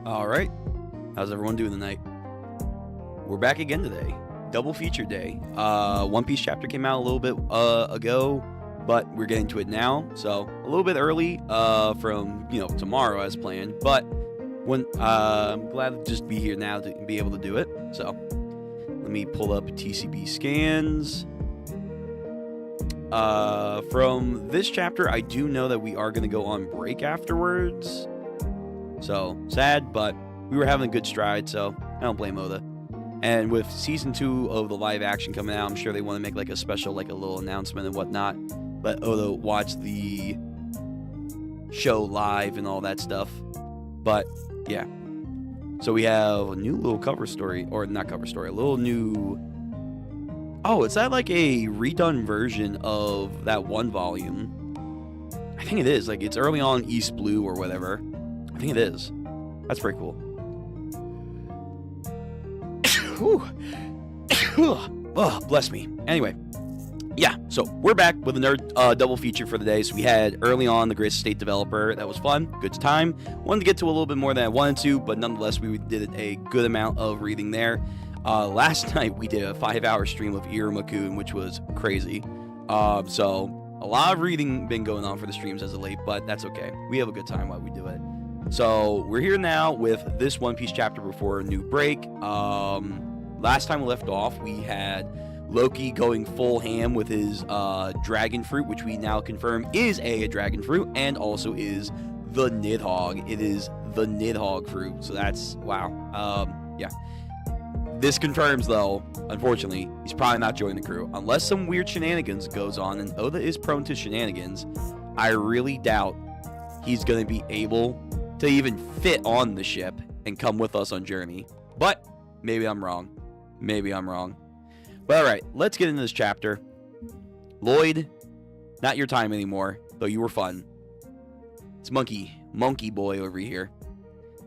All right. How's everyone doing tonight? We're back again today. Double feature day. One Piece chapter came out a little bit ago, but we're getting to it now. So a little bit early from tomorrow as planned. But I'm glad to just be here now to be able to do it. So let me pull up TCB scans. From this chapter, I do know that we are going to go on break afterwards. So sad, but we were having a good stride, so I don't blame Oda. And with season 2 of the live action coming out, I'm sure they want to make like a special, like a little announcement and whatnot. Let Oda watch the show live and all that stuff. But yeah. So we have a new little cover story, or not cover story, a little new. Oh, is that like a redone version of that one volume? I think it is. Like it's early on East Blue or whatever. I think it is. That's pretty cool. Oh, bless me. Anyway, yeah, so we're back with another double feature for the day. So we had early on the Great State Developer. That was fun. Good time. Wanted to get to a little bit more than I wanted to, but nonetheless, we did a good amount of reading there. Last night, we did a 5-hour stream of Iruma-kun, which was crazy. So a lot of reading been going on for the streams as of late, but that's okay. We have a good time while we do it. So we're here now with this One Piece chapter before a new break. Last time we left off, we had Loki going full ham with his dragon fruit, which we now confirm is a dragon fruit and also is the Nidhogg. It is the Nidhogg fruit. So that's wow. Yeah. This confirms, though, unfortunately, he's probably not joining the crew unless some weird shenanigans goes on, and Oda is prone to shenanigans. I really doubt he's going to be able to even fit on the ship and come with us on Journey. But maybe I'm wrong. Maybe I'm wrong. But all right, let's get into this chapter. Lloyd, not your time anymore, though you were fun. It's Monkey Boy over here.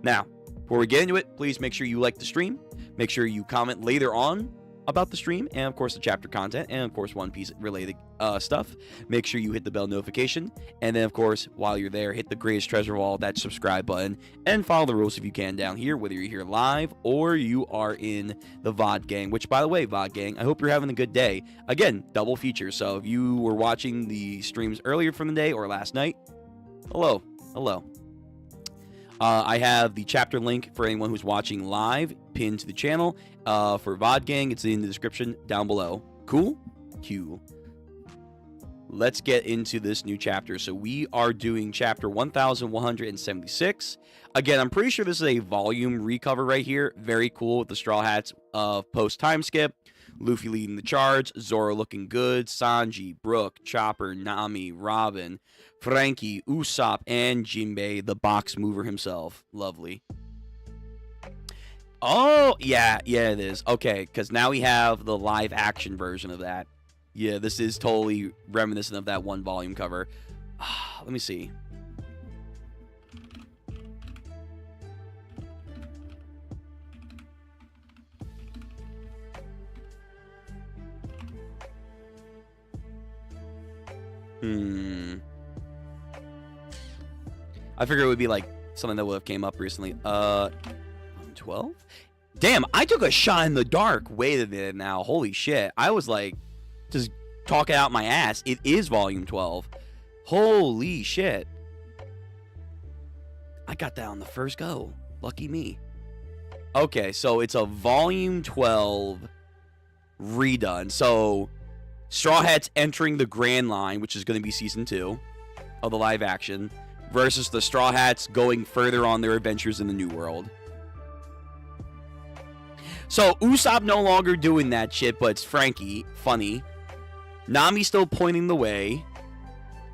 Now, before we get into it, please make sure you like the stream. Make sure you comment later on about the stream and, of course, the chapter content and, of course, One Piece related stuff. Make sure you hit the bell notification. And then, of course, while you're there, hit the greatest treasure of all, that subscribe button, and follow the rules if you can down here, whether you're here live or you are in the VOD gang, which, by the way, VOD gang, I hope you're having a good day. Again, double feature. So if you were watching the streams earlier from the day or last night, hello. I have the chapter link for anyone who's watching live pinned to the channel. For VOD Gang, it's in the description down below. Cool? Cool. Let's get into this new chapter. So we are doing chapter 1176. Again, I'm pretty sure this is a volume recover right here. Very cool with the Straw Hats post time skip. Luffy leading the charge, Zoro looking good, Sanji, Brook, Chopper, Nami, Robin, Frankie, Usopp, and Jinbei, the box mover himself. Lovely. Oh, yeah, it is. Okay, because now we have the live action version of that. Yeah, this is totally reminiscent of that one volume cover. Let me see. I figured it would be like something that would have came up recently. 12? Damn, I took a shot in the dark. Wait a minute now. Holy shit. I was like just talking out my ass. It is volume 12. Holy shit. I got that on the first go. Lucky me. Okay, so it's a volume 12 redone. So Straw Hats entering the Grand Line, which is going to be season 2 of the live action, versus the Straw Hats going further on their adventures in the New World. So Usopp no longer doing that shit, but it's Frankie. Funny. Nami still pointing the way.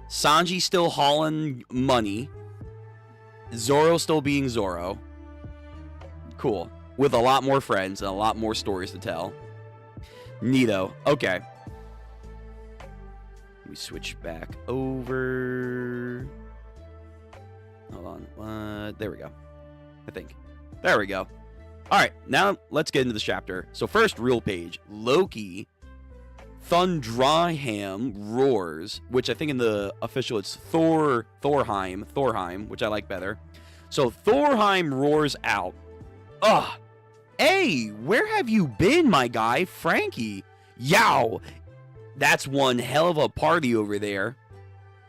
Sanji still hauling money. Zoro still being Zoro. Cool. With a lot more friends and a lot more stories to tell. Neato. Okay. Let me switch back over. Hold on. There we go. I think. There we go. All right. Now let's get into this chapter. So first, real page. Loki. Thundraham roars, which I think in the official it's Thorheim, which I like better. So Thorheim roars out. Ugh. Hey, where have you been, my guy, Frankie? Yow. That's one hell of a party over there.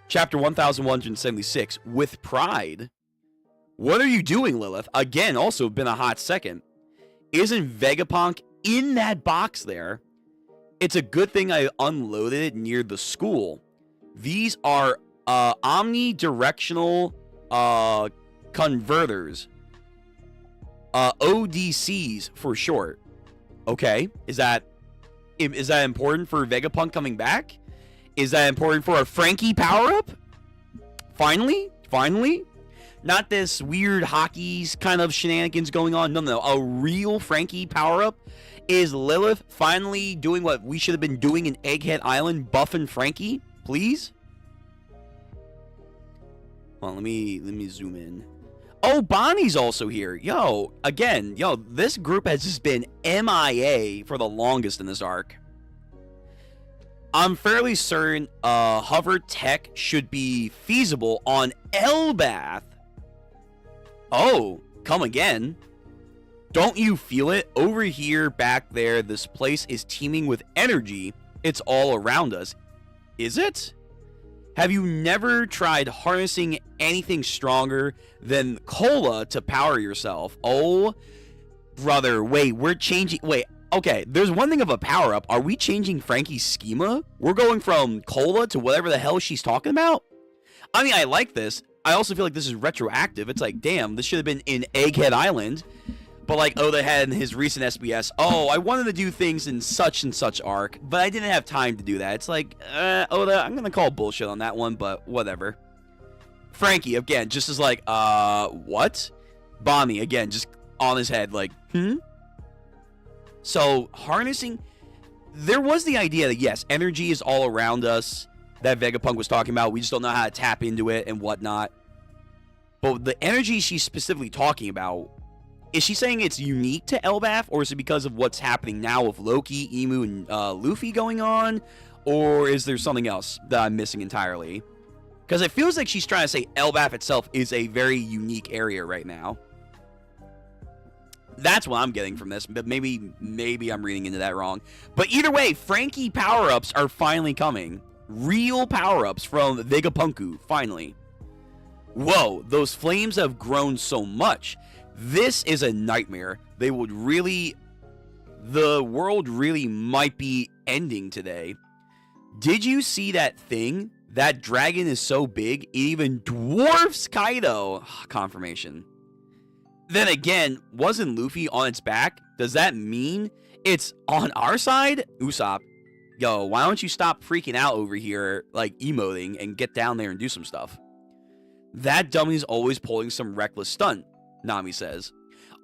Chapter 1176, With Pride. What are you doing, Lilith? Again, also been a hot second. Isn't Vegapunk in that box there? It's a good thing I unloaded it near the school. These are omnidirectional converters. ODCs for short. Okay, is that important for Vegapunk coming back? Is that important for a Frankie power-up? Finally? Not this weird hockey's kind of shenanigans going on. No. A real Frankie power-up. Is Lilith finally doing what we should have been doing in Egghead Island, buffing Frankie? Please? Well, let me zoom in. Oh, Bonnie's also here. Again, this group has just been MIA for the longest in this arc. I'm fairly certain hover tech should be feasible on Elbaf. Oh, come again. Don't you feel it? Over here, back there, this place is teeming with energy. It's all around us. Is it? Have you never tried harnessing anything stronger than cola to power yourself? Oh, brother, wait, okay, there's one thing of a power-up. Are we changing Frankie's schema? We're going from cola to whatever the hell she's talking about? I mean, I like this. I also feel like this is retroactive. It's like, damn, this should have been in Egghead Island. But like Oda had in his recent SBS, oh, I wanted to do things in such and such arc, but I didn't have time to do that. It's like, Oda, I'm going to call bullshit on that one, but whatever. Frankie, again, just as like, what? Bonnie, again, just on his head, like, So, harnessing, there was the idea that, yes, energy is all around us, that Vegapunk was talking about. We just don't know how to tap into it and whatnot. But the energy she's specifically talking about, is she saying it's unique to Elbaf, or is it because of what's happening now with Loki, Emu, and Luffy going on? Or is there something else that I'm missing entirely? Because it feels like she's trying to say Elbaf itself is a very unique area right now. That's what I'm getting from this, but maybe I'm reading into that wrong. But either way, Frankie power-ups are finally coming. Real power-ups from Vegapunku, finally. Whoa, those flames have grown so much. This is a nightmare. The world really might be ending today. Did you see that thing? That dragon is so big, it even dwarfs Kaido. Confirmation. Then again, wasn't Luffy on its back? Does that mean it's on our side? Usopp, yo, why don't you stop freaking out over here, like emoting, and get down there and do some stuff? That dummy's always pulling some reckless stunt, Nami says.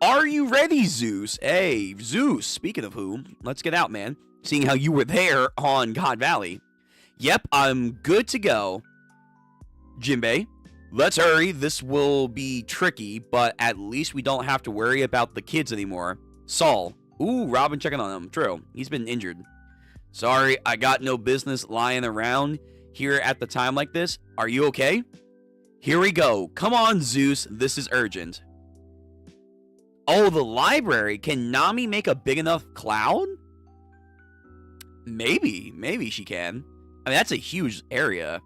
Are you ready, Zeus? Hey, Zeus, speaking of who, let's get out, man. Seeing how you were there on God Valley. Yep, I'm good to go. Jinbei, let's hurry. This will be tricky, but at least we don't have to worry about the kids anymore. Saul. Ooh, Robin checking on him. True, he's been injured. Sorry, I got no business lying around here at the time like this. Are you okay? Here we go. Come on, Zeus. This is urgent. Oh, the library. Can Nami make a big enough cloud? Maybe she can. I mean, that's a huge area.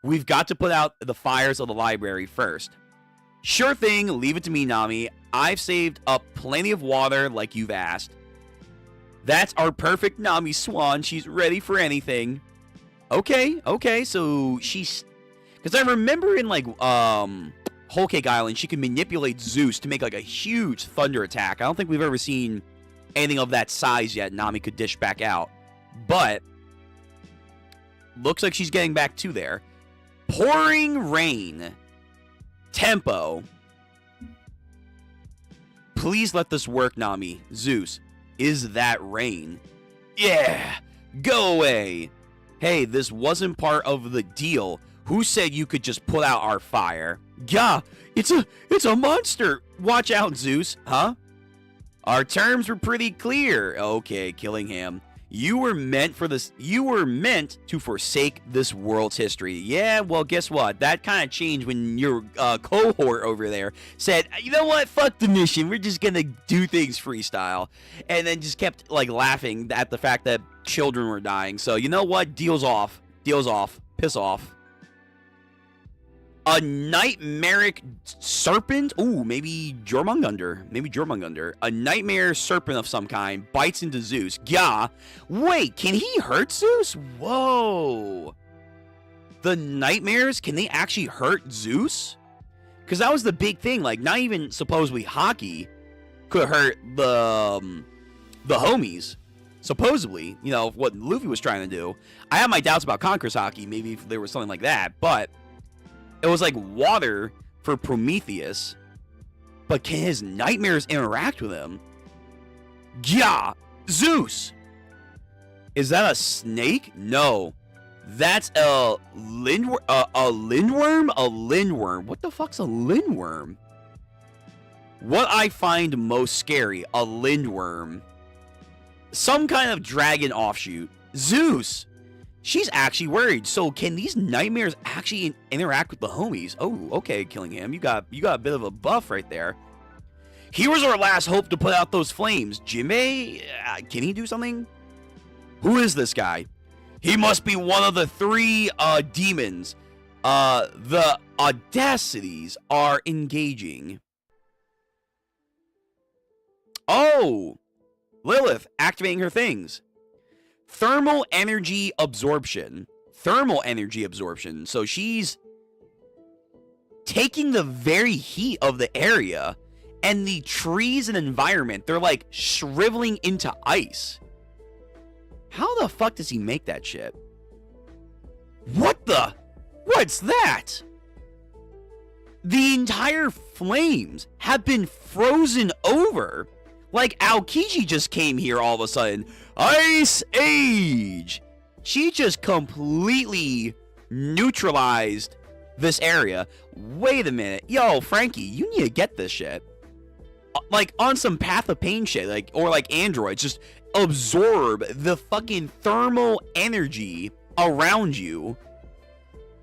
We've got to put out the fires of the library first. Sure thing. Leave it to me, Nami. I've saved up plenty of water like you've asked. That's our perfect Nami Swan. She's ready for anything. Okay. So she's... Because I remember in, like, Whole Cake Island, she could manipulate Zeus to make, like, a huge thunder attack. I don't think we've ever seen anything of that size yet Nami could dish back out. But looks like she's getting back to there. Pouring rain. Tempo. Please let this work, Nami. Zeus. Is that rain? Yeah. Go away. Hey, this wasn't part of the deal. Who said you could just put out our fire? Gah, it's a monster. Watch out, Zeus. Huh? Our terms were pretty clear. Okay, Killingham. You were meant for this. You were meant to forsake this world's history. Yeah, well, guess what? That kind of changed when your cohort over there said, you know what? Fuck the mission. We're just gonna do things freestyle, and then just kept like laughing at the fact that children were dying. So you know what? Deals off. Deals off. Piss off. A nightmaric serpent? Ooh, maybe Jormungandr. Maybe Jormungandr. A nightmare serpent of some kind bites into Zeus. Yeah. Wait, can he hurt Zeus? Whoa. The nightmares, can they actually hurt Zeus? Because that was the big thing. Like, not even supposedly Haki could hurt the homies. Supposedly, you know, what Luffy was trying to do. I have my doubts about Conqueror's Haki. Maybe if there was something like that. But it was like water for Prometheus, but can his nightmares interact with him? Yeah, Zeus. Is that a snake? No, that's a lindworm. A lindworm. What the fuck's a lindworm? What I find most scary, a lindworm. Some kind of dragon offshoot. Zeus. She's actually worried. So can these nightmares actually interact with the homies? Oh, okay, Killingham. You got a bit of a buff right there. He was our last hope to put out those flames. Jinbei, can he do something? Who is this guy? He must be one of the 3 demons. The audacities are engaging. Oh, Lilith activating her things. Thermal energy absorption. Thermal energy absorption. So she's taking the very heat of the area, and the trees and environment, they're like shriveling into ice. How the fuck does he make that shit? What the? What's that? The entire flames have been frozen over. Like Aokiji just came here all of a sudden. Ice Age! She just completely neutralized this area. Wait a minute. Yo, Frankie, you need to get this shit. Like, on some Path of Pain shit. Like, or like androids. Just absorb the fucking thermal energy around you.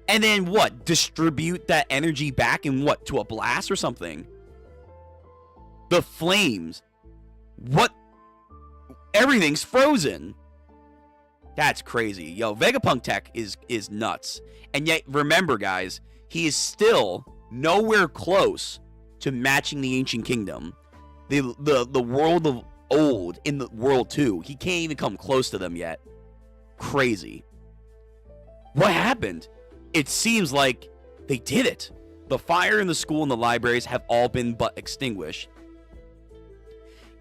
And then what? Distribute that energy back in what? To a blast or something? The flames. What? Everything's frozen. That's crazy. Yo, Vegapunk tech is nuts. And yet, remember, guys, he is still nowhere close to matching the Ancient Kingdom. The world of old in the World 2. He can't even come close to them yet. Crazy. What happened? It seems like they did it. The fire in the school and the libraries have all been but extinguished.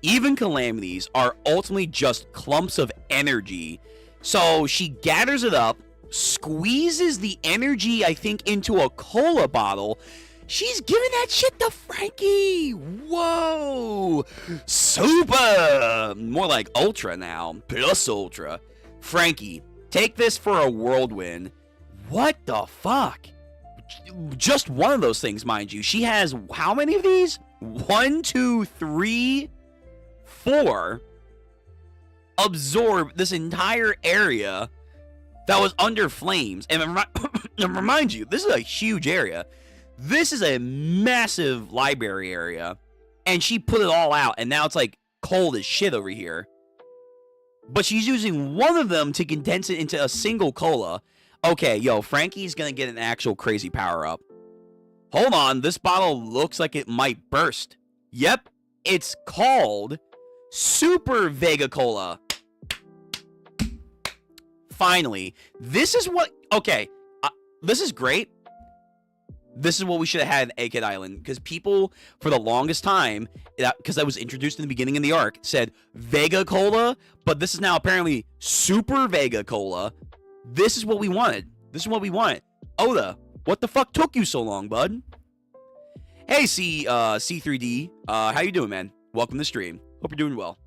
Even calamities are ultimately just clumps of energy. So she gathers it up, squeezes the energy, I think, into a cola bottle. She's giving that shit to Frankie. Whoa. Super. More like ultra now. Plus ultra. Frankie, take this for a whirlwind. What the fuck? Just one of those things, mind you. She has how many of these? 1, 2, 3... 4 absorb this entire area that was under flames. And remind you, this is a huge area. This is a massive library area. And she put it all out. And now it's like cold as shit over here. But she's using one of them to condense it into a single cola. Okay, yo, Frankie's gonna get an actual crazy power-up. Hold on, this bottle looks like it might burst. Yep, it's called Super Vega Cola. Finally, this is what... Okay, this is great. This is what we should have had in Egghead Island. Because people, for the longest time, because I was introduced in the beginning of the arc, said Vega Cola. But this is now apparently Super Vega Cola. This is what we wanted. This is what we wanted. Oda, what the fuck took you so long, bud? Hey, C3D. How you doing, man? Welcome to the stream. Hope you're doing well.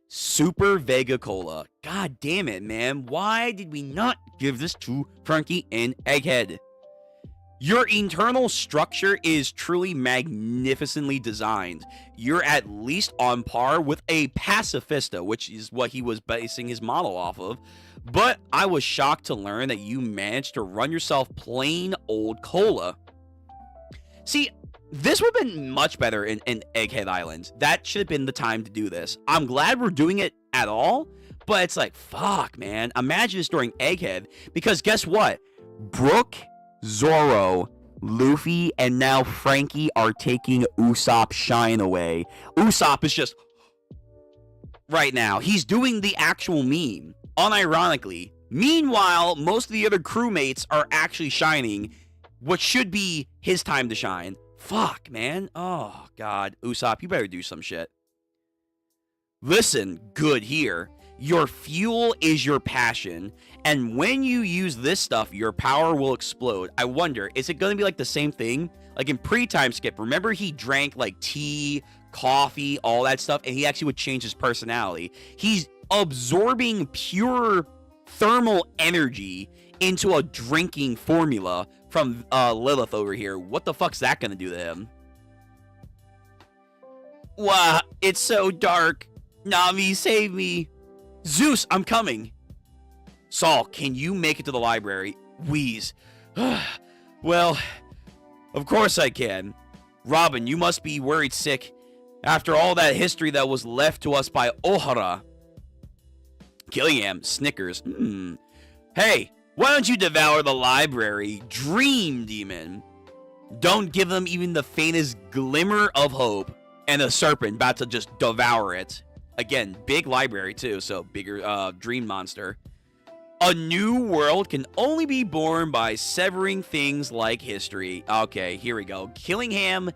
Super Vega Cola. God damn it, man. Why did we not give this to Frankie and Egghead? Your internal structure is truly magnificently designed. You're at least on par with a pacifista, which is what he was basing his model off of. But I was shocked to learn that you managed to run yourself plain old cola. See, this would have been much better in Egghead Island. That should have been the time to do this. I'm glad we're doing it at all, but it's like, fuck, man. Imagine this during Egghead, because guess what? Brook, Zoro, Luffy, and now Franky are taking Usopp's shine away. Usopp is just... right now, he's doing the actual meme, unironically. Meanwhile, most of the other crewmates are actually shining, what should be his time to shine. Fuck, man. Oh, God. Usopp, you better do some shit. Listen, good here. Your fuel is your passion, and when you use this stuff, your power will explode. I wonder, is it going to be like the same thing? Like in pre-time skip, remember he drank like tea, coffee, all that stuff, and he actually would change his personality. He's absorbing pure thermal energy into a drinking formula from Lilith over here. What the fuck's that going to do to him? Wow, it's so dark. Nami, save me. Zeus, I'm coming. Saul, can you make it to the library? Wheeze. Well, of course I can. Robin, you must be worried sick after all that history that was left to us by Ohara. Gilliam snickers. Hey, why don't you devour the library, Dream Demon? Don't give them even the faintest glimmer of hope. And a serpent about to just devour it. Again, big library too, so bigger dream monster. A new world can only be born by severing things like history. Okay, here we go. Killingham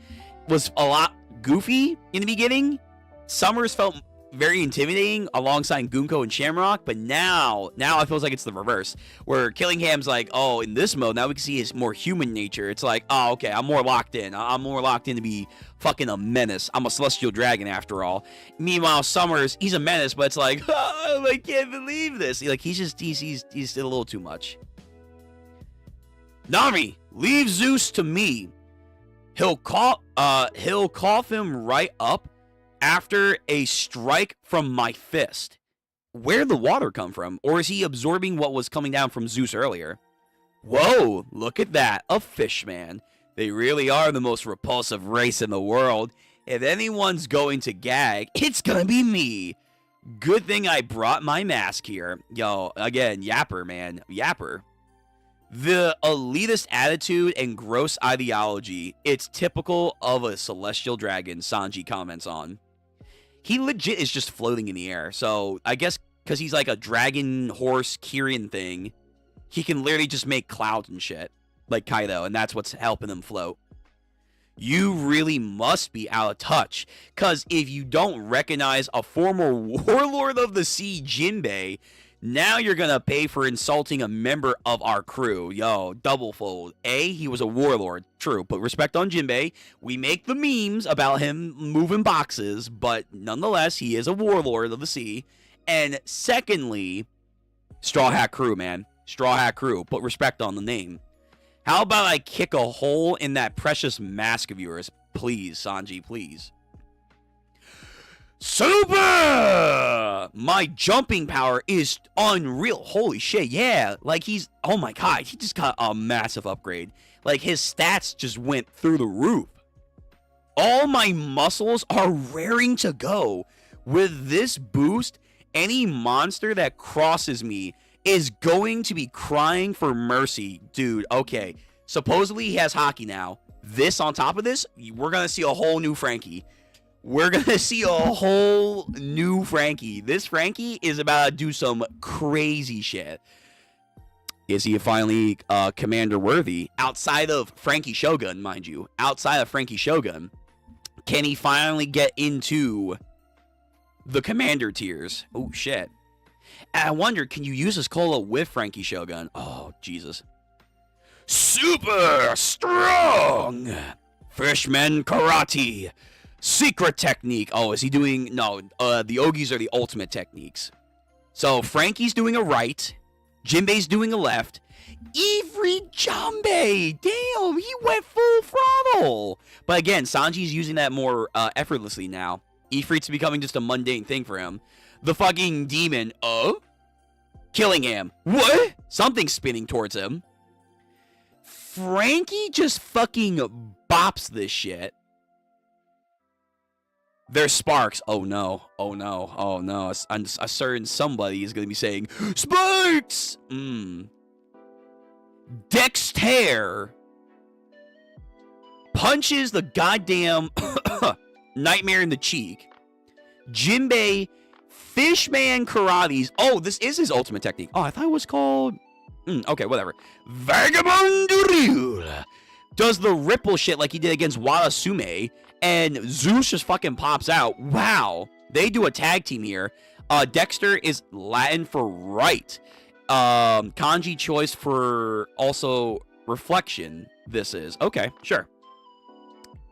was a lot goofy in the beginning. Summers felt very intimidating alongside Gunko and Shamrock, but now it feels like it's the reverse, where Killingham's like, oh, in this mode, now we can see his more human nature. It's like, oh, okay, I'm more locked in. I'm more locked in to be fucking a menace. I'm a celestial dragon after all. Meanwhile, Summers, he's a menace, but it's like, oh, I can't believe this. Like, he's a little too much. Nami, leave Zeus to me. He'll cough him right up after a strike from my fist. Where'd the water come from? Or is he absorbing what was coming down from Zeus earlier? Whoa, look at that. A fish man. They really are the most repulsive race in the world. If anyone's going to gag, it's gonna be me. Good thing I brought my mask here. Yo, again, Yapper, man. Yapper. The elitist attitude and gross ideology, it's typical of a celestial dragon, Sanji comments on. He legit is just floating in the air, so I guess because he's like a dragon, horse, Kirin thing, he can literally just make clouds and shit, like Kaido, and that's what's helping him float. You really must be out of touch, because if you don't recognize a former warlord of the sea, Jinbei, now you're gonna pay for insulting a member of our crew. Yo, double fold. A, he was a warlord. True, put respect on Jinbei. We make the memes about him moving boxes, but nonetheless, he is a warlord of the sea. And secondly, Straw Hat Crew, man. Straw Hat Crew. Put respect on the name. How about I kick a hole in that precious mask of yours? Please, Sanji, please. Super! My jumping power is unreal. Holy shit, yeah. Like he's, oh my god, he just got a massive upgrade. Like his stats just went through the roof. All my muscles are raring to go. With this boost, any monster that crosses me is going to be crying for mercy. Dude, okay. Supposedly he has Haki now. This on top of this, we're gonna see a whole new Franky. We're going to see a whole new Franky. This Franky is about to do some crazy shit. Is he finally commander worthy? Outside of Franky Shogun, mind you. Outside of Franky Shogun. Can he finally get into the commander tiers? Oh, shit. And I wonder, can you use this cola with Franky Shogun? Oh, Jesus. Super strong! Freshman karate. Secret technique. Oh, is he doing... No, the Ogis are the ultimate techniques. So, Franky's doing a right. Jinbei's doing a left. Ifrit Jinbei! Damn, he went full throttle! But again, Sanji's using that more effortlessly now. Ifrit's becoming just a mundane thing for him. The fucking demon, killing him. What? Something's spinning towards him. Franky just fucking bops this shit. There's sparks. Oh no. Oh no. Oh no. A certain somebody is going to be saying, Sparks! Dexter punches the goddamn Nightmare in the cheek. Jinbei Fishman Karates. Oh, this is his ultimate technique. Oh, I thought it was called... okay, whatever. Vagabond Ryu does the ripple shit like he did against Wada Sume, and Zeus just fucking pops out. Wow. They do a tag team here. Dexter is Latin for right. Kanji choice for also reflection. This is. Okay, sure.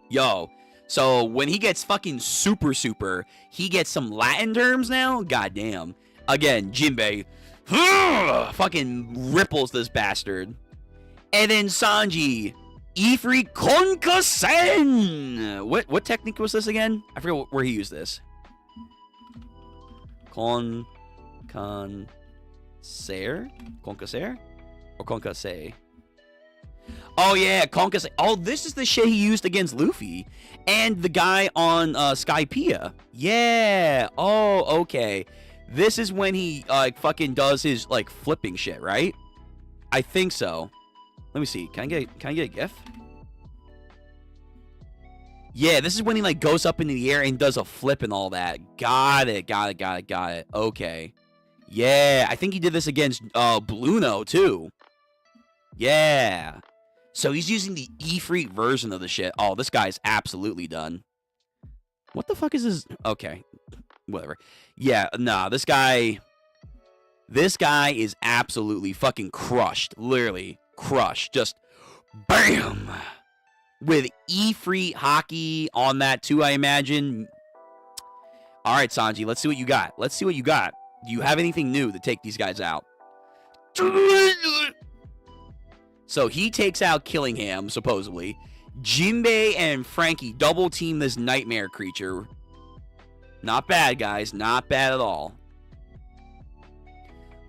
Yo. So when he gets fucking super, he gets some Latin terms now? Goddamn. Again, Jinbei fucking ripples this bastard. And then Sanji, Ifrit Konkasen. What technique was this again? I forget where he used this. Konkaser? Konkaser? Or Konkase? Oh yeah, Konkase. Oh, this is the shit he used against Luffy. And the guy on Skypiea. Yeah. Oh, okay. This is when he fucking does his like flipping shit, right? I think so. Let me see. Can I get a GIF? Yeah, this is when he like goes up into the air and does a flip and all that. Got it. Okay. Yeah, I think he did this against Bluno too. Yeah. So he's using the Ifrit version of the shit. Oh, this guy's absolutely done. What the fuck is this? Okay. Whatever. Yeah, nah, this guy is absolutely fucking crushed. Literally crushed. Just BAM! With Ifrit hockey on that too, I imagine. All right, Sanji, let's see what you got. Do you have anything new to take these guys out? So he takes out Killingham, supposedly. Jinbei and Franky double team this nightmare creature. Not bad, guys. Not bad at all.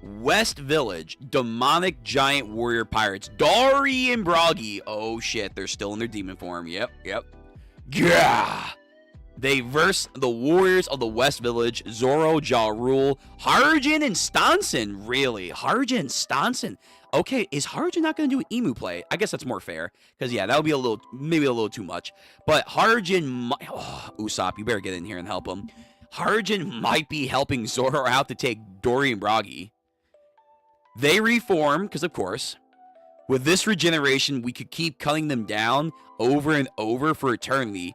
West Village. Demonic giant warrior pirates. Dari and Bragi. Oh, shit. They're still in their demon form. Yep. Yeah. They verse the warriors of the West Village. Zoro, Ja Rule, Harujin, and Stanson. Really? Harujin and Stanson. Okay, is Harujin not going to do an Emu play? I guess that's more fair. Because, yeah, that would be maybe a little too much. But Harujin might... Oh, Usopp, you better get in here and help him. Harujin might be helping Zoro out to take Dory and Bragi. They reform, because of course. With this regeneration, we could keep cutting them down over and over for eternity.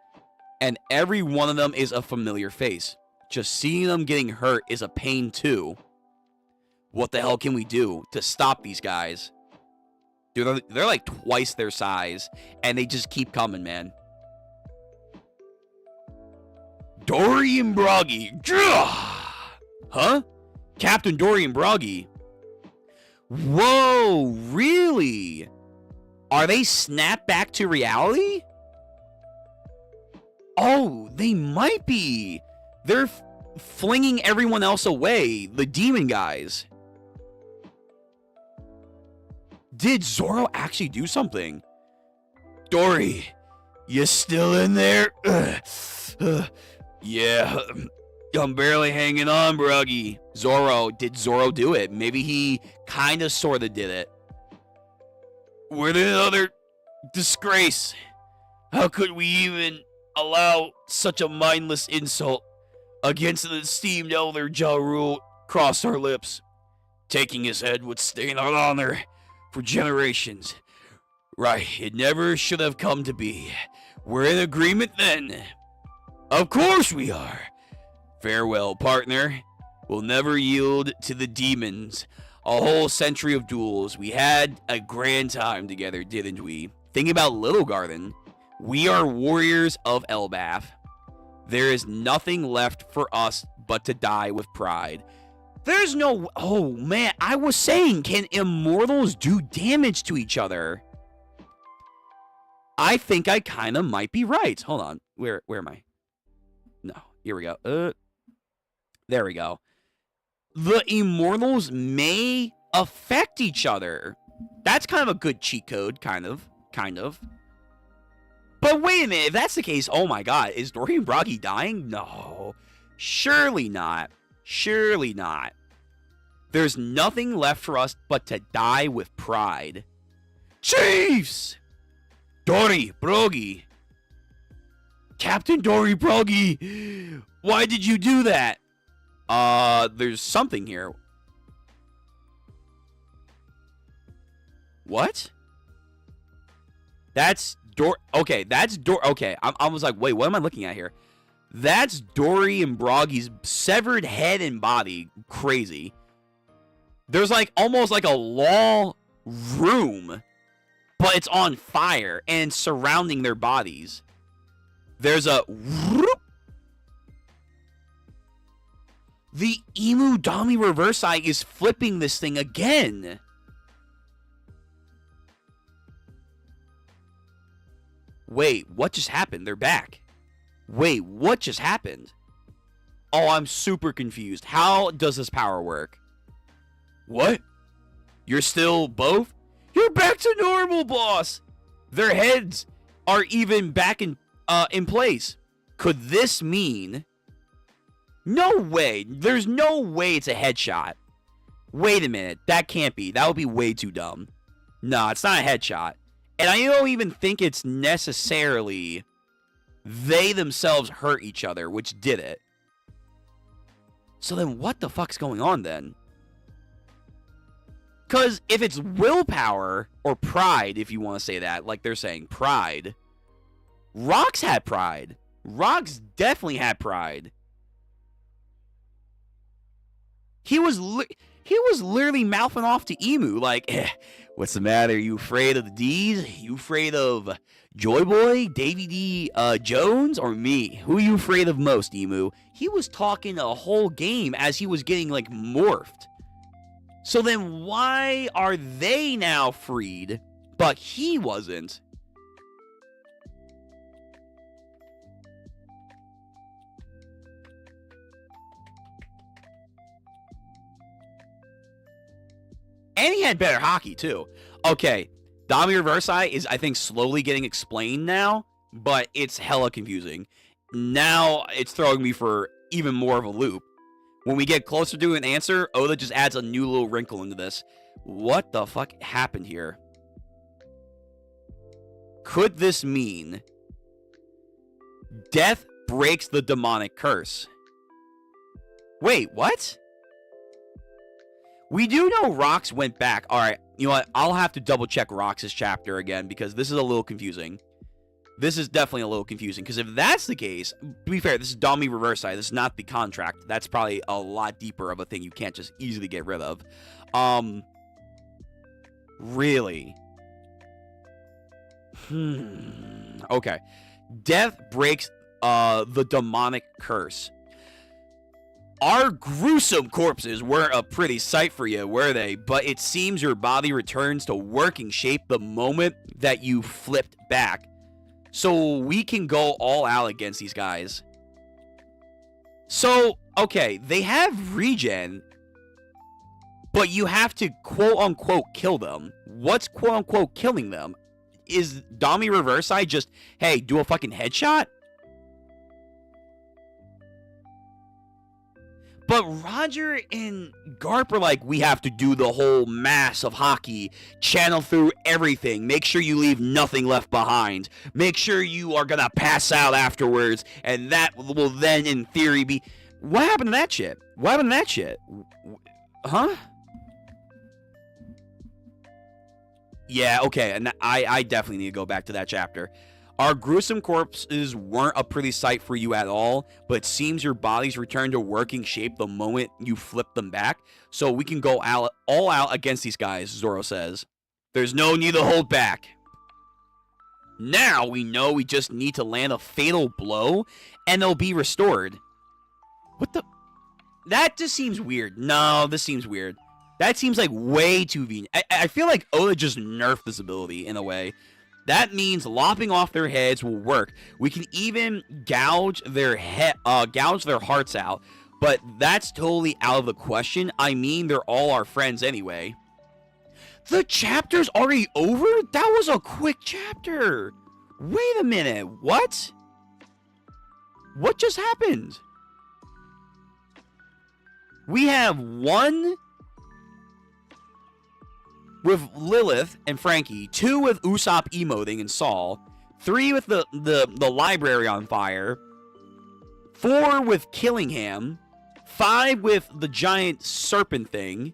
And every one of them is a familiar face. Just seeing them getting hurt is a pain too. What the hell can we do to stop these guys? Dude, they're like twice their size. And they just keep coming, man. Dory and Bragi. Huh? Captain Dory and Bragi. Whoa, really? Are they snapped back to reality? Oh, they might be. They're flinging everyone else away. The demon guys. Did Zoro actually do something? Dory, you still in there? Yeah, I'm barely hanging on, Bragi. Zoro, did Zoro do it? Maybe he kind of sort of did it. We're another disgrace. How could we even allow such a mindless insult against an esteemed elder? Ja Rule crossed our lips. Taking his head would stain our honor for generations. Right, it never should have come to be. We're in agreement then. Of course we are. Farewell, partner. We'll never yield to the demons. A whole century of duels. We had a grand time together, didn't we? Thinking about Little Garden. We are warriors of Elbaf. There is nothing left for us but to die with pride. There's no... Oh, man. I was saying, can immortals do damage to each other? I think I kind of might be right. Hold on. Where am I? No. Here we go. There we go. The immortals may affect each other. That's kind of a good cheat code, kind of. But wait a minute, if that's the case, oh my god, is Dorian Broggy dying? No. Surely not. Surely not. There's nothing left for us but to die with pride. Chiefs! Dory Broggy. Captain Dory Broggy! Why did you do that? There's something here. What? That's Okay, that's okay, I was like, wait, what am I looking at here? That's Dory and Broggy's severed head and body. Crazy. There's like almost like a law room, but it's on fire and surrounding their bodies. There's a whoop. The Emu Dami Reversi is flipping this thing again. Wait, what just happened? They're back. Wait, what just happened? Oh, I'm super confused. How does this power work? What? You're still both? You're back to normal, boss. Their heads are even back in place. Could this mean... No way. There's no way it's a headshot. Wait a minute. That can't be. That would be way too dumb. No, it's not a headshot. And I don't even think it's necessarily they themselves hurt each other, which did it. So then what the fuck's going on then? Because if it's willpower, or pride, if you want to say that, like they're saying, pride. Rox had pride. Rox definitely had pride. He was literally mouthing off to Emu, like, what's the matter? You afraid of the D's? You afraid of Joy Boy, Davy D. Jones, or me? Who are you afraid of most, Emu? He was talking a whole game as he was getting, like, morphed. So then why are they now freed, but he wasn't? And he had better hockey, too. Okay, Dami Reversi is, I think, slowly getting explained now, but it's hella confusing. Now it's throwing me for even more of a loop. When we get closer to an answer, Oda just adds a new little wrinkle into this. What the fuck happened here? Could this mean death breaks the demonic curse? Wait, what? We do know Rox went back. All right, you know what? I'll have to double check Rox's chapter again because this is a little confusing. This is definitely a little confusing because if that's the case, to be fair, this is Dami Reversi. This is not the contract. That's probably a lot deeper of a thing you can't just easily get rid of. Really? Okay. Death breaks the demonic curse. Our gruesome corpses weren't a pretty sight for you, were they? But it seems your body returns to working shape the moment that you flipped back. So we can go all out against these guys. So, okay, they have regen, but you have to quote-unquote kill them. What's quote-unquote killing them? Is Dami Reversi just, hey, do a fucking headshot? But Roger and Garp are like, we have to do the whole mass of hockey, channel through everything, make sure you leave nothing left behind, make sure you are gonna pass out afterwards, and that will then, in theory, be... What happened to that shit? What happened to that shit? Huh? Yeah, okay, and I definitely need to go back to that chapter. Our gruesome corpses weren't a pretty sight for you at all, but it seems your bodies return to working shape the moment you flip them back, so we can go all out against these guys, Zoro says. There's no need to hold back. Now we know we just need to land a fatal blow, and they'll be restored. What the... That just seems weird. No, this seems weird. That seems like way too convenient. I feel like Oda just nerfed this ability in a way. That means lopping off their heads will work. We can even gouge their hearts out, but that's totally out of the question. I mean, they're all our friends anyway. The chapter's already over? That was a quick chapter. Wait a minute. What? What just happened? We have one with Lilith and Frankie, 2 with Usopp emoting and Saul, 3 with the library on fire, 4 with Killingham, 5 with the giant serpent thing,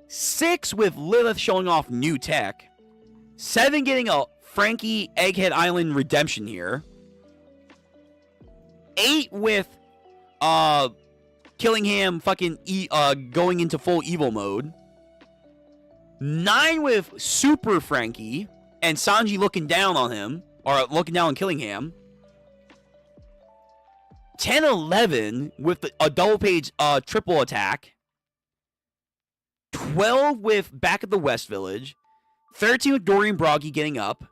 6 with Lilith showing off new tech, 7 getting a Frankie Egghead Island redemption here, 8 with Killingham fucking going into full evil mode, 9 with Super Frankie and Sanji looking down on him, or looking down on Killingham. 10, 11 with a double page triple attack. 12 with back at the West Village. 13 with Dorian Broggy getting up.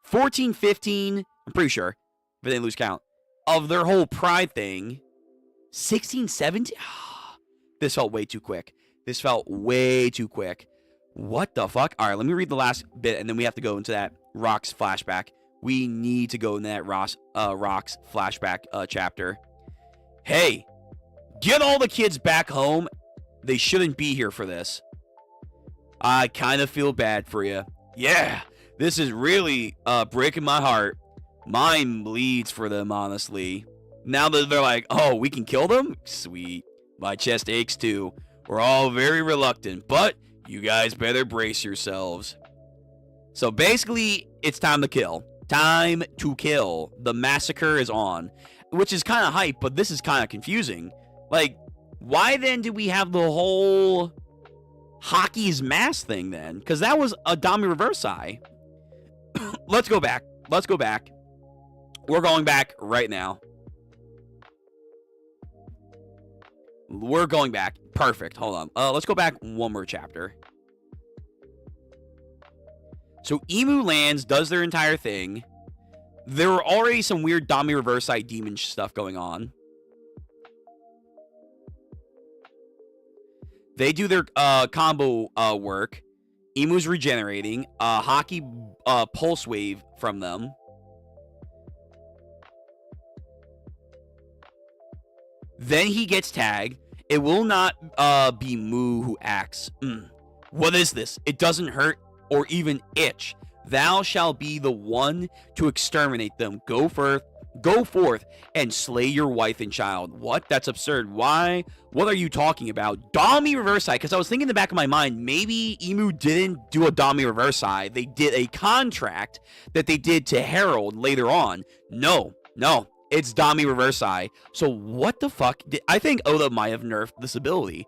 14, 15, I'm pretty sure, if I didn't lose count, of their whole pride thing. 16, 17? This felt way too quick. This felt way too quick. What the fuck? All right, let me read the last bit, and then we have to go into that Rocks flashback. We need to go into that Rocks flashback chapter. Hey, get all the kids back home. They shouldn't be here for this. I kind of feel bad for you. Yeah, this is really breaking my heart. Mine bleeds for them, honestly. Now that they're like, oh, we can kill them? Sweet. My chest aches too. We're all very reluctant, but you guys better brace yourselves. So basically, it's time to kill. Time to kill. The massacre is on. Which is kind of hype, but this is kind of confusing. Like, why then did we have the whole Hockey's mask thing then? Because that was a Dami Reverse Eye. Let's go back. Let's go back. We're going back right now. We're going back. Perfect. Hold on. Let's go back one more chapter. So Emu lands, does their entire thing. There were already some weird Dami Reverse Eye demon stuff going on. They do their combo work. Emu's regenerating. Hockey pulse wave from them. Then he gets tagged. It will not be Mu who acts. What is this? It doesn't hurt or even itch. Thou shalt be the one to exterminate them. Go forth and slay your wife and child. What? That's absurd. Why? What are you talking about? Dami Reverse Eye. Because I was thinking in the back of my mind, maybe Emu didn't do a Dami Reverse Eye. They did a contract that they did to Herald later on. No. It's Dami Reverse Eye. So what the fuck? I think Oda might have nerfed this ability.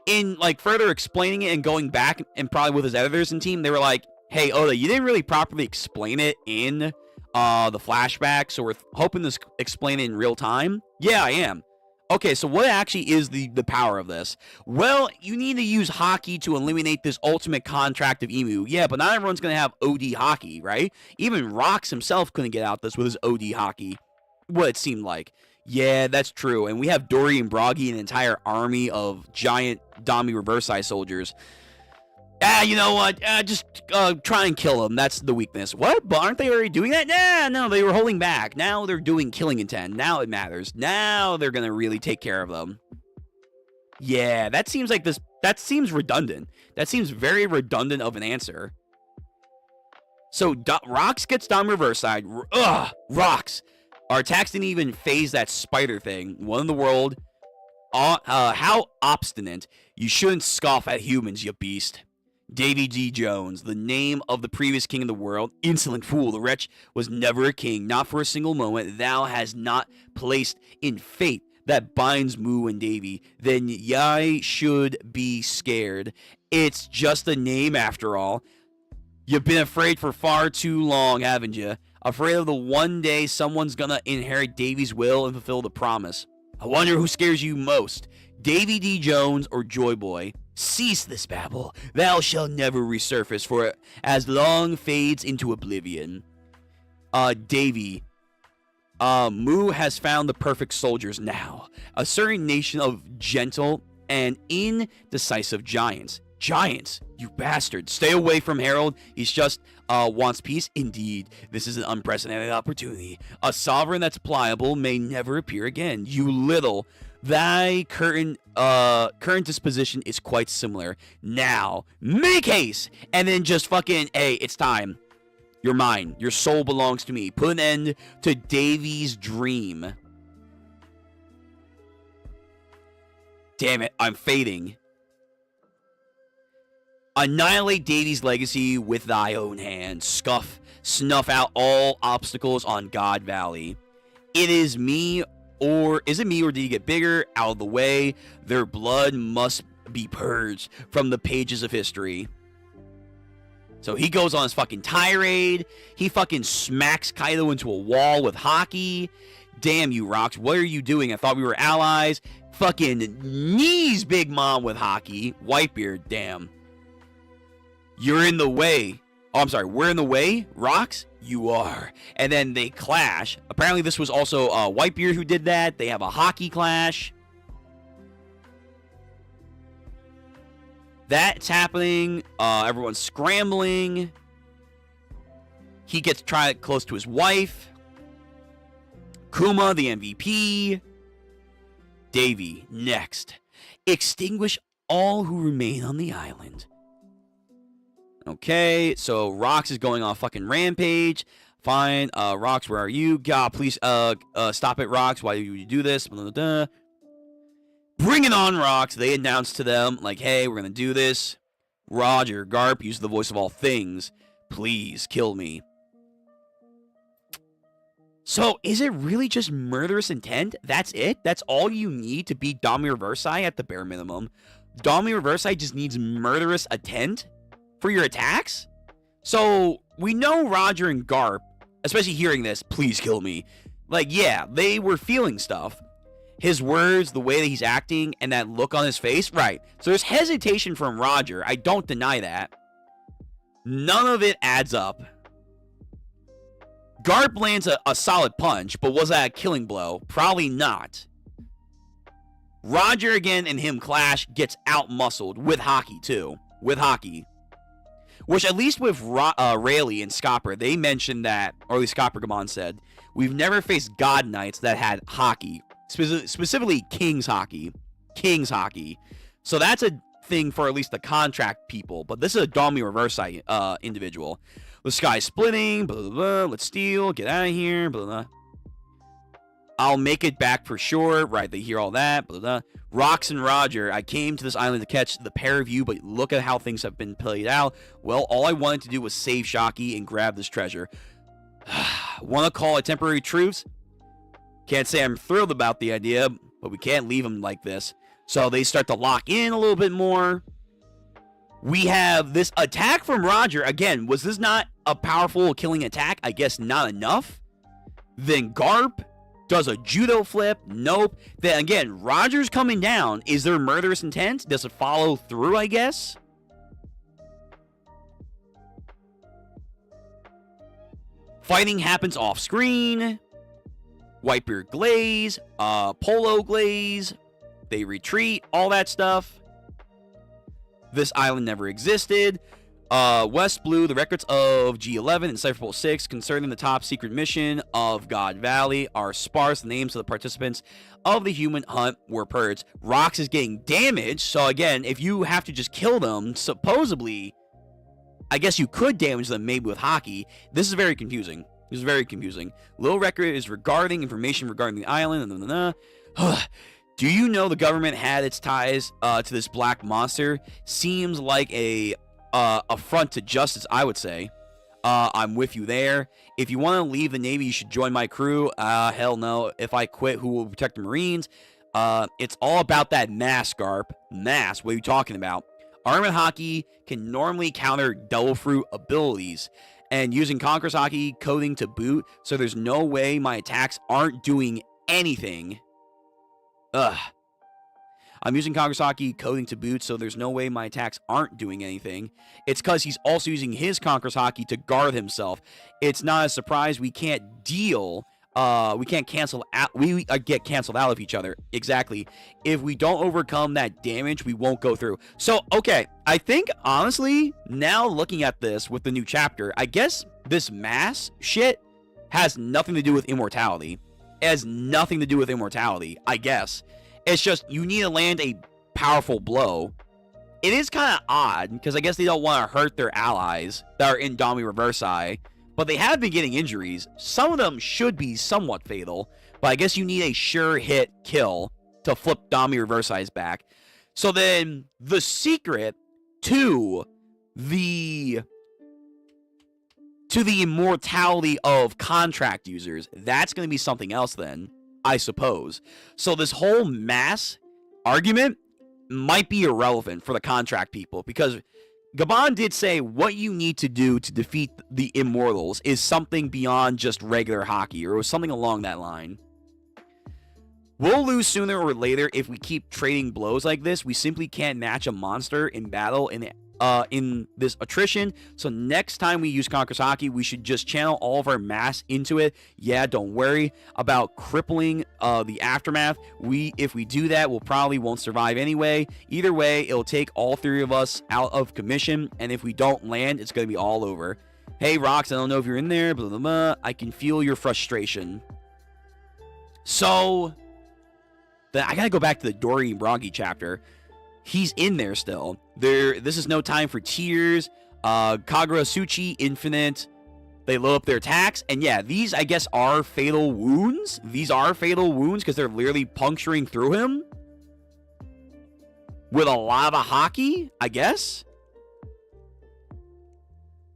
In like further explaining it and going back and probably with his editors and team, they were like, hey, Oda, you didn't really properly explain it in the flashback, so we're hoping to explain it in real time. Yeah, I am. Okay, so what actually is the power of this? Well, you need to use Hockey to eliminate this ultimate contract of Emu. Yeah, but not everyone's going to have OD Hockey, right? Even Rocks himself couldn't get out this with his OD Hockey. What it seemed like. Yeah, that's true. And we have Dorian Broggy, an entire army of giant Dami Reverse Eye soldiers. You know what? Just try and kill them. That's the weakness. What? But aren't they already doing that? Nah, no, they were holding back. Now they're doing killing intent. Now it matters. Now they're going to really take care of them. Yeah, that seems like this. That seems redundant. That seems very redundant of an answer. So, Rocks gets Dami Reverse Eye. Rocks. Our attacks didn't even phase that spider thing. One in the world. How obstinate. You shouldn't scoff at humans, you beast. Davy G. Jones, the name of the previous king of the world. Insolent fool, the wretch was never a king, not for a single moment. Thou hast not placed in fate that binds Mu and Davy. Then ye should be scared. It's just a name after all. You've been afraid for far too long, haven't you? Afraid of the one day someone's gonna inherit Davy's will and fulfill the promise. I wonder who scares you most, Davy D. Jones or Joy Boy. Cease this babble. Thou shalt never resurface, for as long fades into oblivion. Davy. Mu has found the perfect soldiers now. A certain nation of gentle and indecisive giants. Giants, you bastard. Stay away from Harold. He's just wants peace. Indeed, this is an unprecedented opportunity. A sovereign that's pliable may never appear again. You little. Thy current disposition is quite similar. Now, make haste! And then just fucking, hey, it's time. You're mine. Your soul belongs to me. Put an end to Davy's dream. Damn it, I'm fading. Annihilate Davy's legacy with thy own hand. Snuff out all obstacles on God Valley. It is me, or is it me, or did he get bigger? Out of the way. Their blood must be purged from the pages of history. So he goes on his fucking tirade. He fucking smacks Kaido into a wall with Haki. Damn you, Rocks. What are you doing? I thought we were allies. Fucking knees Big Mom with Haki. Whitebeard, damn. You're in the way. Oh, I'm sorry. We're in the way? Rocks? You are. And then they clash. Apparently this was also Whitebeard who did that. They have a Haki clash. That's happening. Everyone's scrambling. He gets close to his wife. Kuma, the MVP. Davy, next. Extinguish all who remain on the island. Okay, so Rox is going on a fucking rampage. Fine, Rox, where are you? God, please, stop it, Rox. Why do you do this? Blah, blah, blah. Bring it on, Rox. They announced to them, like, hey, we're gonna do this. Roger, Garp, use the voice of all things. Please, kill me. So, is it really just murderous intent? That's it? That's all you need to beat Dami Reversai at the bare minimum? Dami Reversai just needs murderous intent for your attacks? So, we know Roger and Garp, especially hearing this, please kill me. Like, yeah, they were feeling stuff. His words, the way that he's acting, and that look on his face, right. So there's hesitation from Roger. I don't deny that. None of it adds up. Garp lands a solid punch, but was that a killing blow? Probably not. Roger again and him clash, gets out-muscled with Haki too. With Haki. Which at least with Rayleigh and Scopper, they mentioned that, or at least Scopper said, we've never faced God Knights that had Haki. Specifically King's Haki. King's Haki. So that's a thing for at least the contract people, but this is a Dami Reversai individual. The sky splitting, blah, blah, blah, let's steal, get out of here, blah, blah. I'll make it back for sure, right, they hear all that, blah, blah. Rox and Roger, I came to this island to catch the pair of you, but look at how things have been played out. Well, all I wanted to do was save Shaki and grab this treasure. Want to call it temporary truce? Can't say I'm thrilled about the idea, but we can't leave them like this. So they start to lock in a little bit more. We have this attack from Roger. Again, was this not a powerful killing attack? I guess not enough. Then Garp does a judo flip. Nope. Then again, Roger's coming down. Is there murderous intent? Does it follow through, I guess? Fighting happens off screen. Whitebeard glaze. Polo glaze. They retreat. All that stuff. This island never existed. West Blue, the records of G11 and Cypherpole 6 concerning the top secret mission of God Valley are sparse. The names of the participants of the human hunt were purged. Rox is getting damaged, so again, if you have to just kill them, supposedly, I guess you could damage them maybe with Haki. This is very confusing. This is very confusing. Little record is regarding information regarding the island. Do you know the government had its ties to this black monster? Seems like a affront to justice, I would say. I'm with you there. If you want to leave the Navy, you should join my crew. Hell no. If I quit, who will protect the Marines? It's all about that mass, Garp. Mass, what are you talking about? Arm and Haki can normally counter Devil Fruit abilities. and using Conqueror's Haki coding to boot, so there's no way my attacks aren't doing anything. Ugh. I'm using Conqueror's Haki coding to boot, so there's no way my attacks aren't doing anything. It's because he's also using his Conqueror's Haki to guard himself. It's not a surprise we can't deal. We can't cancel out. We get canceled out of each other. Exactly. If we don't overcome that damage, we won't go through. So, okay. I think, honestly, now looking at this with the new chapter, I guess this mass shit has nothing to do with immortality. It has nothing to do with immortality, I guess. It's just you need to land a powerful blow. It is kind of odd, because I guess they don't want to hurt their allies that are in Dami Reversi. But they have been getting injuries. Some of them should be somewhat fatal. But I guess you need a sure hit kill to flip Dami Reversi's back. So then the secret to the immortality of contract users, that's going to be something else then, I suppose. So this whole mass argument might be irrelevant for the contract people, because Gabon did say what you need to do to defeat the Immortals is something beyond just regular Haki, or it was something along that line. We'll lose sooner or later if we keep trading blows like this. We simply can't match a monster in battle in this attrition. So next time we use Conqueror's Haki, we should just channel all of our mass into it. Yeah, don't worry about crippling the aftermath. If we do that, we'll probably won't survive anyway. Either way, it'll take all three of us out of commission, and if we don't land, it's gonna be all over. Hey Rox, I don't know if you're in there, blah blah blah. I can feel your frustration. So I gotta go back to the Dorian Broggy chapter. He's in there still. This is no time for tears. Kagura Suchi, Infinite. They load up their attacks. And yeah, these, I guess, are fatal wounds. These are fatal wounds because they're literally puncturing through him with a lot of Haki, I guess.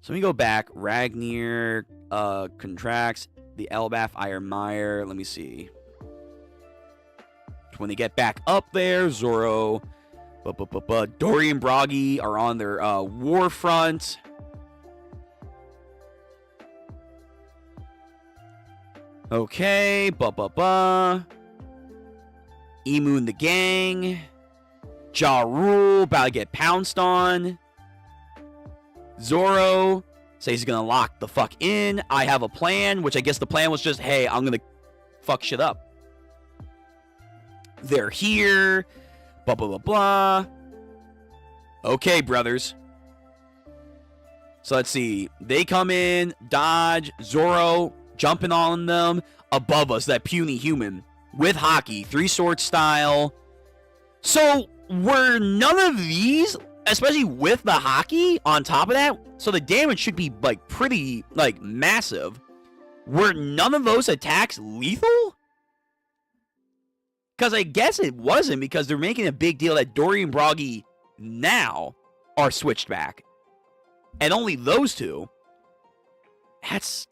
So let me go back. Ragnir contracts. The Elbaf, Ironmire. Let me see. When they get back up there, Zoro, Dorian Broggy are on their war front. Okay, Emu and the gang. Ja Rule about to get pounced on. Zoro says he's gonna lock the fuck in. I have a plan, which I guess the plan was just, hey, I'm gonna fuck shit up. They're here. Blah, blah, blah, blah. Okay, brothers. So let's see. They come in. Dodge. Zoro jumping on them. Above us, that puny human. With Haki. 3-sword style. So were none of these, especially with the Haki on top of that, so the damage should be like pretty like massive. Were none of those attacks lethal? Because I guess it wasn't, because they're making a big deal that Dorian Broggy now are switched back. And only those two. That's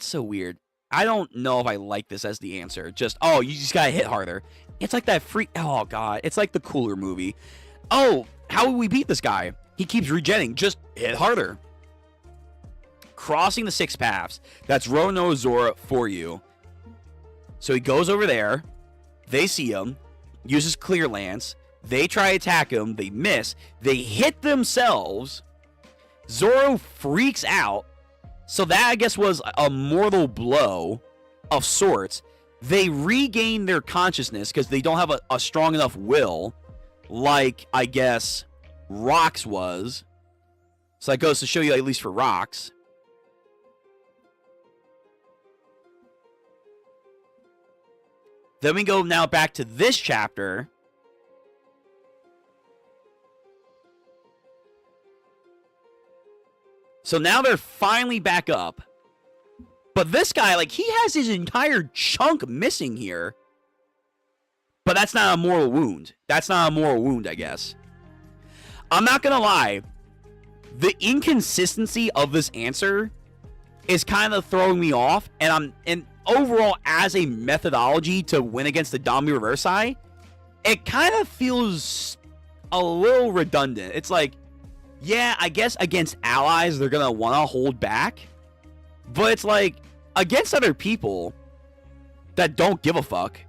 so weird. I don't know if I like this as the answer. Just, oh, you just gotta hit harder. It's like that oh god, it's like the Cooler movie. Oh, how will we beat this guy? He keeps regenning. Just hit harder. Crossing the 6 paths. That's Rono Zora for you. So he goes over there. They see him, uses Clear Lance. They try to attack him. They miss. They hit themselves. Zoro freaks out. So that, I guess, was a mortal blow of sorts. They regain their consciousness because they don't have a strong enough will, like, I guess, Rox was. So that goes to show you, at least for Rox. Then we go now back to this chapter. So now they're finally back up. But this guy, like, he has his entire chunk missing here. But that's not a mortal wound. That's not a mortal wound, I guess. I'm not gonna lie. The inconsistency of this answer is kind of throwing me off. And overall, as a methodology to win against the Dami Reversi, it kind of feels a little redundant. It's like, yeah, I guess against allies, they're going to want to hold back. But it's like, against other people that don't give a fuck,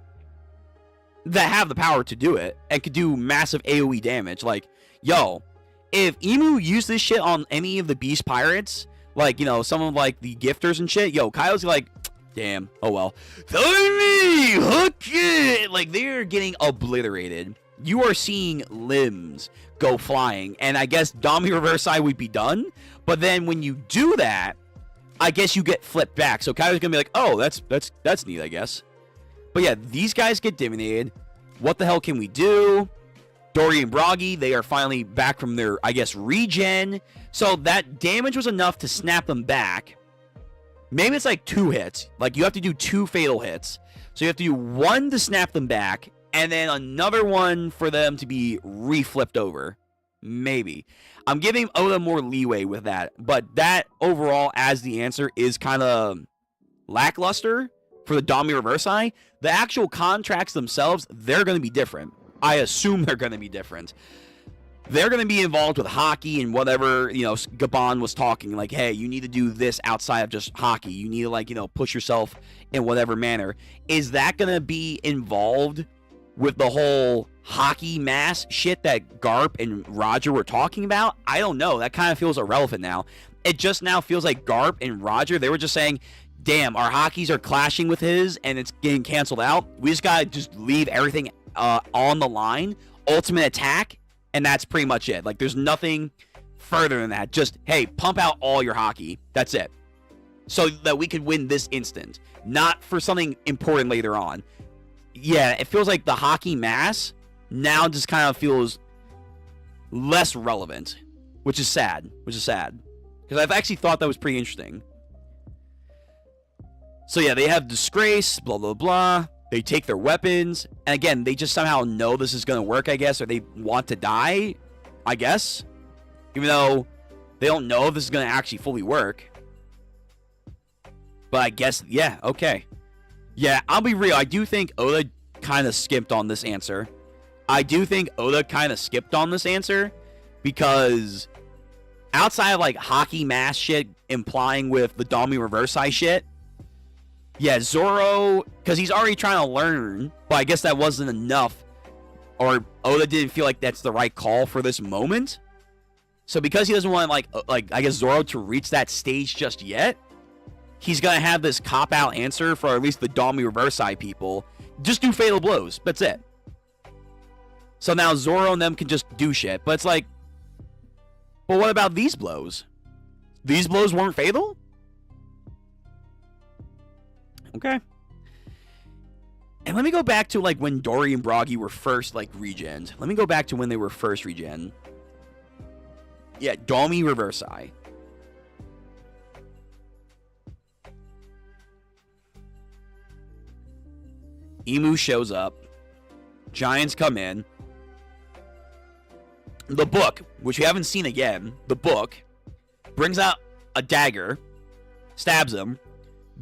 that have the power to do it, and could do massive AoE damage. Like, yo, if Emu used this shit on any of the Beast Pirates, like, you know, some of, like, the gifters and shit, yo, Kyle's like, damn, oh well. Tiny, hook it! Like, they're getting obliterated. You are seeing limbs go flying, and I guess Dami Reversi would be done, but then when you do that, I guess you get flipped back. So Kyle's gonna be like, oh, that's neat, I guess. But yeah, these guys get eliminated. What the hell can we do? Dory and Bragi, they are finally back from their, I guess, regen. So that damage was enough to snap them back. Maybe it's like 2 hits. Like, you have to do 2 fatal hits. So you have to do 1 to snap them back, and then another one for them to be reflipped over. Maybe. I'm giving Oda more leeway with that. But that overall, as the answer, is kind of lackluster for the Dami Reversi. The actual contracts themselves, they're going to be different. I assume they're going to be different. They're going to be involved with hockey and whatever, you know, Gabon was talking, like, hey, you need to do this outside of just hockey. You need to, like, you know, push yourself in whatever manner. Is that going to be involved with the whole hockey mass shit that Garp and Roger were talking about? I don't know. That kind of feels irrelevant now. It just now feels like Garp and Roger, they were just saying, damn, our hockeys are clashing with his and it's getting canceled out. We just got to just leave everything on the line. Ultimate attack. And that's pretty much it. Like, there's nothing further than that. Just, hey, pump out all your hockey. That's it. So that we could win this instant. Not for something important later on. Yeah, it feels like the hockey mass now just kind of feels less relevant. Which is sad. Because I've actually thought that was pretty interesting. So yeah, they have disgrace, blah, blah, blah. They take their weapons, and again, they just somehow know this is going to work, I guess, or they want to die, I guess. Even though they don't know if this is going to actually fully work. But I guess, yeah, okay. Yeah, I'll be real, I do think Oda kind of skipped on this answer. Because outside of, like, hockey mass shit implying with the Dami Reversi shit, yeah, Zoro, because he's already trying to learn, but I guess that wasn't enough. Or Oda didn't feel like that's the right call for this moment. So because he doesn't want, like I guess, Zoro to reach that stage just yet, he's going to have this cop-out answer for at least the Dami Reversi people. Just do fatal blows. That's it. So now Zoro and them can just do shit. But it's like, but what about these blows? These blows weren't fatal? Okay. And let me go back to, like, when Dory and Bragi were first, like, regened. Let me go back to when they were first regen. Yeah, Dami Reversi. Emu shows up. Giants come in. The book, which we haven't seen again, the book, brings out a dagger, stabs him,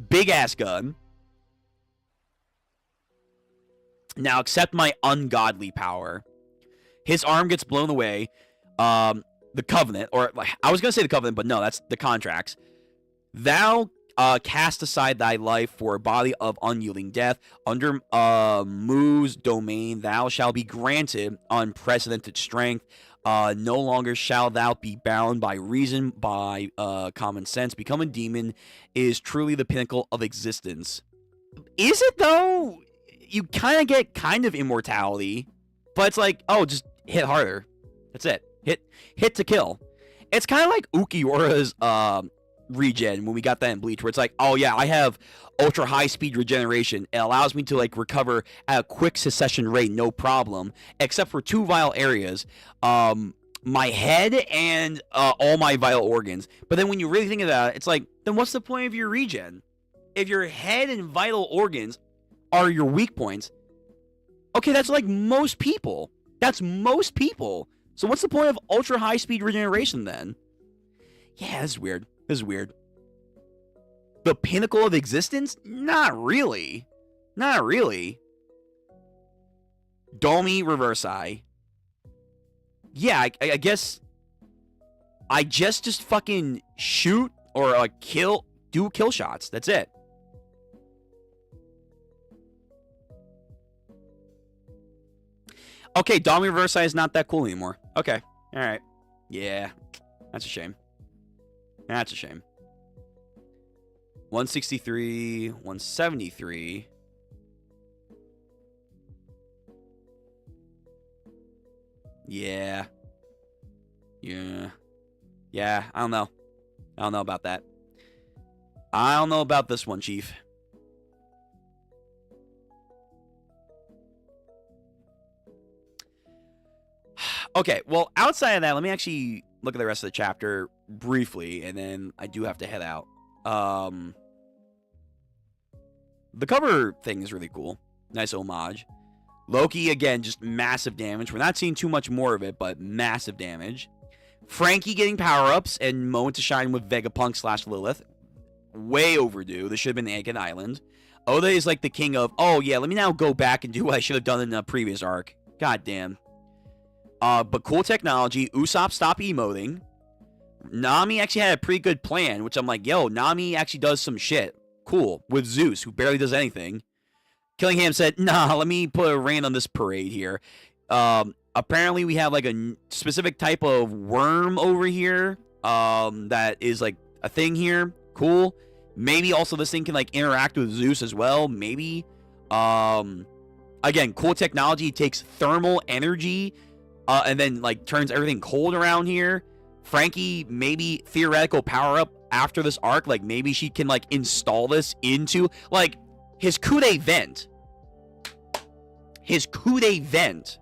big-ass gun. Now accept my ungodly power. His arm gets blown away. The Covenant, or I was going to say the Covenant, but no, that's the contracts. Thou cast aside thy life for a body of unyielding death. Under Mu's domain, thou shalt be granted unprecedented strength. No longer shall thou be bound by reason, by common sense. Become a demon is truly the pinnacle of existence. Is it, though? You kind of get kind of immortality, but it's like, oh, just hit harder. That's it. Hit to kill. It's kind of like Ukiura's regen when we got that in Bleach, where it's like, oh yeah, I have ultra high speed regeneration. It allows me to, like, recover at a quick succession rate, no problem, except for 2 vital areas, my head and all my vital organs. But then when you really think of that, it's like, then what's the point of your regen? If your head and vital organs are your weak points, okay, that's like most people. So what's the point of ultra high speed regeneration then? Yeah, this is weird. The pinnacle of existence? Not really. Dami Reversi. Yeah, I guess I just fucking shoot or kill do kill shots. That's it. Okay, Dami Versailles is not that cool anymore. Okay. All right. Yeah. That's a shame. That's a shame. 163, 173. Yeah. Yeah. Yeah, I don't know. I don't know about that. I don't know about this one, Chief. Okay, well, outside of that, let me actually look at the rest of the chapter briefly, and then I do have to head out. The cover thing is really cool. Nice homage. Loki, again, just massive damage. We're not seeing too much more of it, but massive damage. Frankie getting power-ups and moment to shine with Vegapunk / Lilith. Way overdue. This should have been Egghead Island. Oda is like the king of, oh yeah, let me now go back and do what I should have done in the previous arc. God damn. But cool technology. Usopp stopped emoting. Nami actually had a pretty good plan, which I'm like, yo, Nami actually does some shit. Cool. With Zeus, who barely does anything. Killingham said, nah, let me put a rein on this parade here. Apparently we have like a specific type of worm over here that is like a thing here. Cool. Maybe also this thing can like interact with Zeus as well. Maybe. Again, cool technology. It takes thermal energy and then like turns everything cold around here. Frankie, maybe theoretical power-up after this arc. Like maybe she can like install this into like his Kude vent. His Kude vent.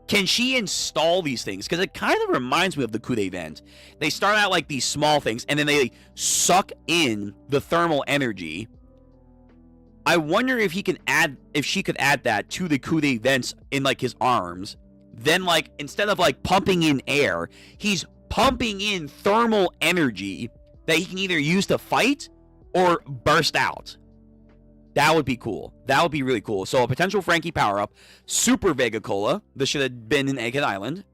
Can she install these things? Because it kind of reminds me of the Kude vent. They start out like these small things, and then they like, suck in the thermal energy. I wonder if he can add, if she could add that to the Kude vents in like his arms. Then like instead of like pumping in air, he's pumping in thermal energy that he can either use to fight or burst out. That would be cool. That would be really cool. So a potential Frankie power-up. Super Vega Cola. This should have been in Egghead Island.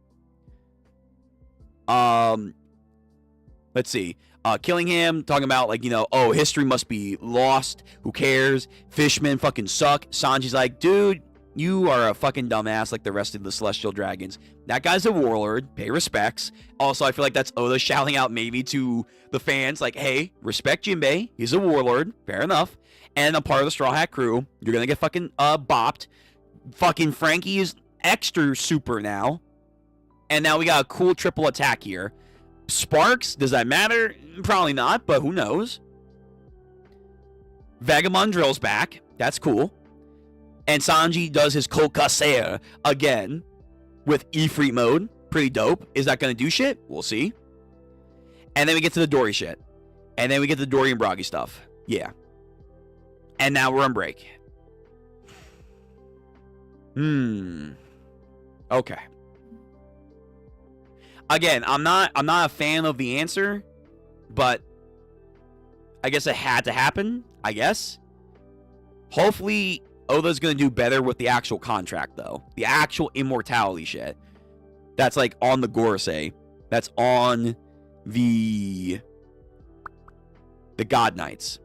Let's see. Killingham talking about like, you know, oh, history must be lost. Who cares? Fishmen fucking suck. Sanji's like, dude, you are a fucking dumbass like the rest of the Celestial Dragons. That guy's a warlord. Pay respects. Also, I feel like that's Oda shouting out maybe to the fans like, hey, respect Jinbei. He's a warlord. Fair enough. And a part of the Straw Hat crew. You're gonna get fucking bopped. Fucking Frankie is extra super now. And now we got a cool triple attack here. Sparks, does that matter? Probably not, but who knows? Vagabond drills back. That's cool. And Sanji does his Kokasea again with Ifrit mode. Pretty dope. Is that gonna do shit? We'll see. And then we get to the Dory shit. And then we get the Dory and Bragi stuff. Yeah. And now we're on break. Okay. Again, I'm not a fan of the answer, but I guess it had to happen, I guess. Hopefully Oda's going to do better with the actual contract though. The actual immortality shit. That's like on the Gorosei. That's on the God Knights.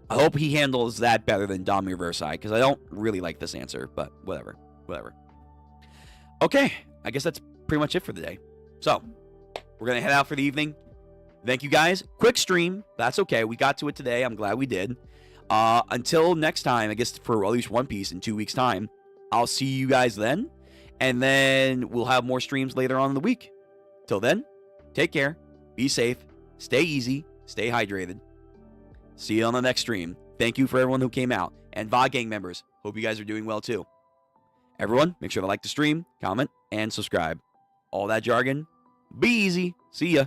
I hope he handles that better than Dami Versailles, because I don't really like this answer, but whatever. Whatever. Okay, I guess that's pretty much it for the day. So, we're going to head out for the evening. Thank you guys. Quick stream. That's okay. We got to it today. I'm glad we did. Until next time, I guess for at least One Piece in 2 weeks' time, I'll see you guys then. And then we'll have more streams later on in the week. Till then, take care. Be safe. Stay easy. Stay hydrated. See you on the next stream. Thank you for everyone who came out. And VOD Gang members, hope you guys are doing well too. Everyone, make sure to like the stream, comment, and subscribe. All that jargon, be easy. See ya.